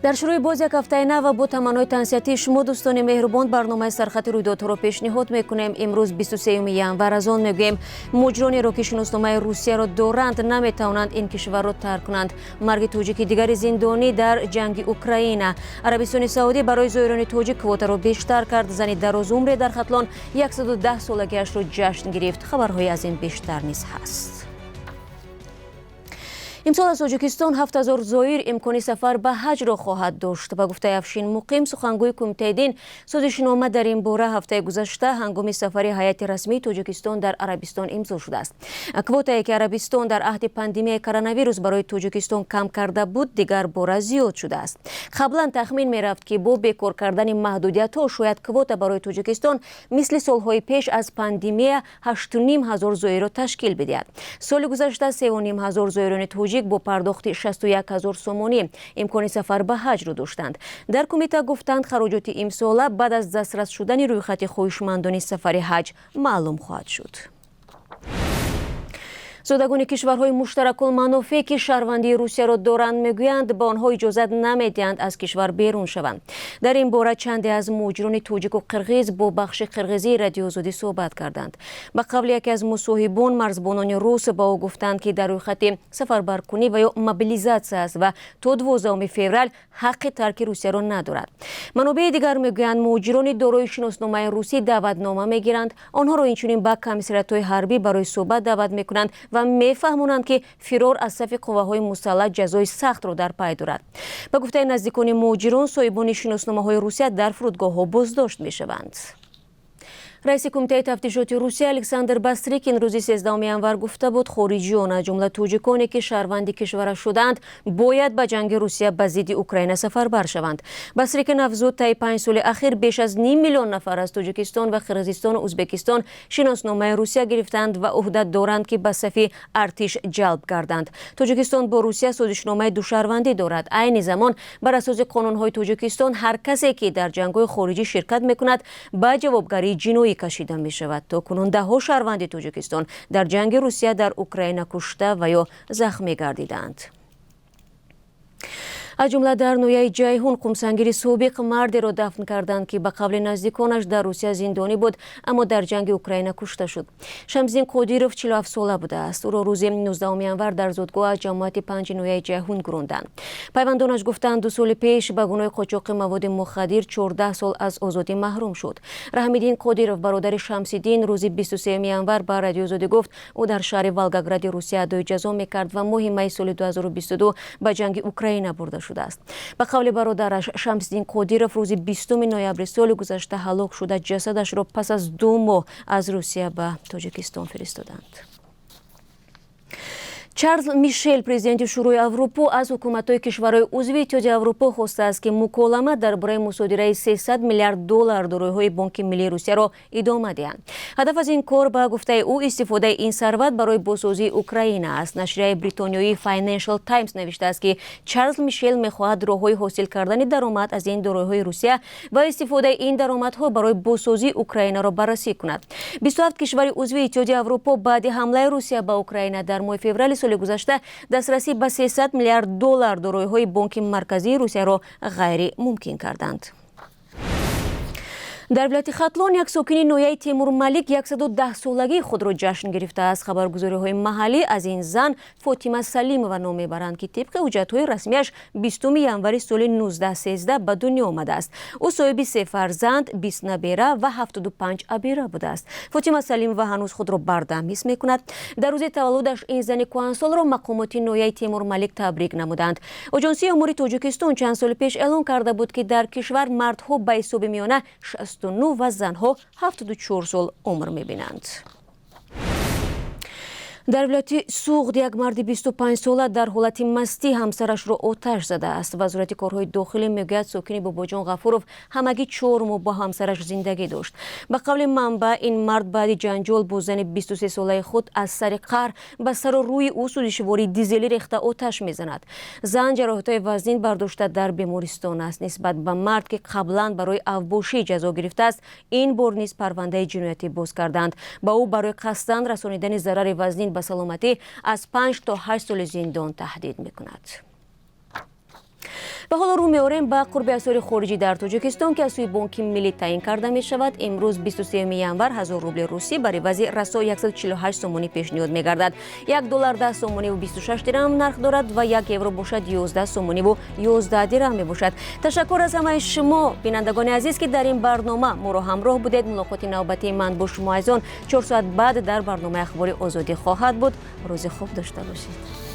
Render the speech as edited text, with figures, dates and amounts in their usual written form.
дар шурӯи боз як ҳафтаи нав бо таманнои тансиятии шумо дӯстони меҳрубон барномаи сархати рӯйдодҳоро пешниҳод мекунем. имрӯз 23 январ аз он мегӯем муҷронеро ки шиносномаи русияро доранд наметавонанд ин кишварро тарк кунанд. марги тоҷики дигари зиндонӣ дар ҷанги Украина. Арабистони Саудӣ барои зоирони тоҷик квотаро бештар кард. зани дарозумре дар Хатлон 110 солагиашро ҷашн гирифт. хабарҳои аз ин бештар низ ҳаст. имсол аз Тоҷикистон 7000 зоир имкони сафар ба ҳаҷро хоҳад дошт. Ба гуфтаи Афшин Муқим, сухангӯи Кумитаи Дин, созишнома дар ин бора ҳафтаи гузашта ҳангоми сафари ҳайати расмии Тоҷикистон дар Арабистон имзо шудааст. Квотае ки Арабистон дар аҳди пандемияи коронавирус барои Тоҷикистон кам карда буд, дигар бора зиёд шудааст. қаблан тахмин мерафт ки бо бекор кардани маҳдудиятҳо шояд квота барои Тоҷикистон мисли солҳои пеш аз пандемия 8500 зоирро ташкил бидиҳад. соли гузашта 3500 зоирони тоҷик бо пардохти 61000 сомонӣ имкони сафар ба ҳаҷро доштанд. дар кумита гуфтанд хароҷоти имсола баъд аз дастрас шудани рӯйхати хоҳишмандони сафари ҳаҷ маълум хоҳад шуд. зодагони кишварҳои муштаракулманофеъ ки шаҳрвандии Русияро доранд мегӯянд ба онҳо иҷозат намедиҳанд аз кишвар берун шаванд. дар ин бора чанде аз муҳоҷирони тоҷику қирғиз бо бахши қирғизии радиоозодӣ суҳбат карданд. ба қавли яке аз мусоҳибон, марзбонони рус ба ӯ гуфтанд ки дар рӯйхати сафарбаркунӣ ва ё мобилизатсия аст ва то 12 феврал ҳаққи тарки Русияро надорад. манобеи дигар мегӯянд муҳоҷирони дорои шиносномаи русӣ даъватнома мегиранд. онҳоро инчунин ба комиссариатҳои ҳарбӣ барои суҳбат даъват мекунанд ва мефаҳмонанд ки фирор аз сафи қувваҳои мусаллаҳ ҷазои сахтро дар пай дорад. ба гуфтаи наздикони муҳоҷирон, соҳибони шиносномаҳои Русия дар фурудгоҳҳо боздошт мешаванд. раиси кумитаи тафтишоти Русия Александр Бастрикин рӯзи 13 январ гуфта буд, хориҷиён аз ҷумла тоҷиконе ки шаҳрванди кишвара шуданд бояд ба ҷанги Русия ба зидди Украина сафарбар шаванд. Бастрикин афзуд, таи 5 соли ахир беш аз ним миллион нафар аз Тоҷикистон ва Қирғизистону Ӯзбекистон шиносномаи Русия гирифтанд ва ӯҳда доранд ки ба сафи артиш ҷалб гарданд. Тоҷикистон бо Русия созишномаи душаҳрвандӣ дорад. айни замон бар асоси қонунҳои Тоҷикистон ҳар касе ки дар ҷангҳои хориҷӣ ширкат мекунад ба ҷавобгарии ҷиноӣ кашида мешавад. то кунун даҳҳо шаҳрванди Тоҷикистон дар ҷанги Русия дар Украина кушта ва ё захмӣ гардиданд. аз ҷумла дар ноҳияи Ҷайҳун қумсангири собиқ мардеро дафн карданд ки ба қавли наздиконаш дар Русия зиндонӣ буд, аммо дар ҷанги Украина кушта шуд. Шамсиддин Қодиров 47 сола будааст. ӯро рӯзи 19 январ дар зудгоҳ аз ҷамоати 5 ноҳияи Ҷайҳун гуронданд. пайвандонаш гуфтанд 2 соли пеш ба гуноҳи қочоқи маводи мухаддир 14 сол аз озодӣ маҳрум шуд. Раҳмиддин Қодиров, бародари Шамсиддин, рӯзи 23 январ ба радиоозодӣ гуфт, ӯ дар шаҳри Волгогради Русия адои ҷазо мекард ва моҳи майи соли 2022 ба ҷанги Украина бурда шудааст. ба қавли бародараш Шамсиддин Қодиров рӯзи 20 ноябри соли гузашта ҳалок шуда ҷасадашро пас аз 2 моҳ аз Русия ба Тоҷикистон фиристоданд. Чарлз Мишел, президенти Шӯрои Аврупо, аз ҳукуматҳои кишварҳои узви Иттиҳоди Аврупо хостааст ки муколама дар бораи мусодираи 300 миллиард доллар дороиҳои Бонки Миллии Русияро идома диҳанд. ҳадаф аз ин кор ба гуфтаи ӯ истифодаи ин сарват барои босозии Украина аст. Нашрияи бритониёи Financial Times навиштааст ки Чарлз Мишел мехоҳад роҳҳои ҳосил кардани даромад аз ин дороиҳои Русия ва истифодаи ин даромадҳо барои босозии Украинаро баррасӣ кунад. 27 кишвари узви Иттиҳоди Аврупо баъди ҳамлаи Русия ба Украина дар моҳи феврали соли гузашта дастрасӣ ба 300 миллиард доллар дороиҳои Бонки марказии Русияро ғайримумкин карданд. дар вилояти Хатлон як сокини ноҳияи Темур Малик 110 солагии худро ҷашн гирифтааст. хабаргузориҳои маҳаллӣ аз ин зан Фотима Салимова ном мебаранд ки тибқи ҳуҷҷатҳои расмияш 20 январи соли 1913 ба дунё омадааст. ӯ соҳиби 3 фарзанд, 20 набера ва 75 абера будааст. Фотима Салимова ҳанӯз худро бардам ҳис мекунад. дар рӯзи таваллудаш ин зани куҳансолро мақомоти ноҳияи Темур Малик табрик намуданд. Оҷонсии умури Тоҷикистон чанд соли пеш эълон карда буд ки дар кишвар мардҳо ба ҳисоби миёна 69 ва занҳо 74 сол умр мебинанд. дар вилояти Суғд як марди 25 сола дар ҳолати мастӣ ҳамсарашро оташ задааст. вазорати корҳои дохилӣ мегӯяд сокини Бобоҷон Ғафуров ҳамагӣ 4 моҳ бо ҳамсараш зиндагӣ дошт. ба қавли манбаъ, ин мард баъди ҷанҷол бо зани 23 солаи худ аз сари қаҳр ба сару рӯи ӯ сӯзишвории дизелӣ рехта оташ мезанад. зан ҷароҳатҳои вазнин бардошта дар бемористон аст. нисбат ба мард ки қаблан барои авбошӣ ҷазо гирифтааст, ин бор низ парвандаи ҷиноятӣ боз карданд. ба ӯ барои қасдан расонидани зарари вазнин ба саломатӣ аз 5 то 8 соли зиндон таҳдид мекунад. ба ҳоло рӯ меорем ба қурби асъори хориҷӣ дар тоҷикистон ки аз сӯи бонки миллӣ таъин карда мешавад. имрӯз 23 январ 1000 рубли русӣ бар ивази расо 148 сомонӣ пешниҳод мегардад. $1 10 сомониву 26 дирам нарх дорад ва 1 евро бошад 11 сомониву 11 дирам мебошад. ташаккур аз ҳамаи шумо бинандагони азиз ки дар ин барнома моро ҳамроҳ будед. мулоқоти навбатии ман бо шумо аз он 4 соат баъд дар барномаи ахбори озодӣ хоҳад буд. рӯзи хуб дошта бошед.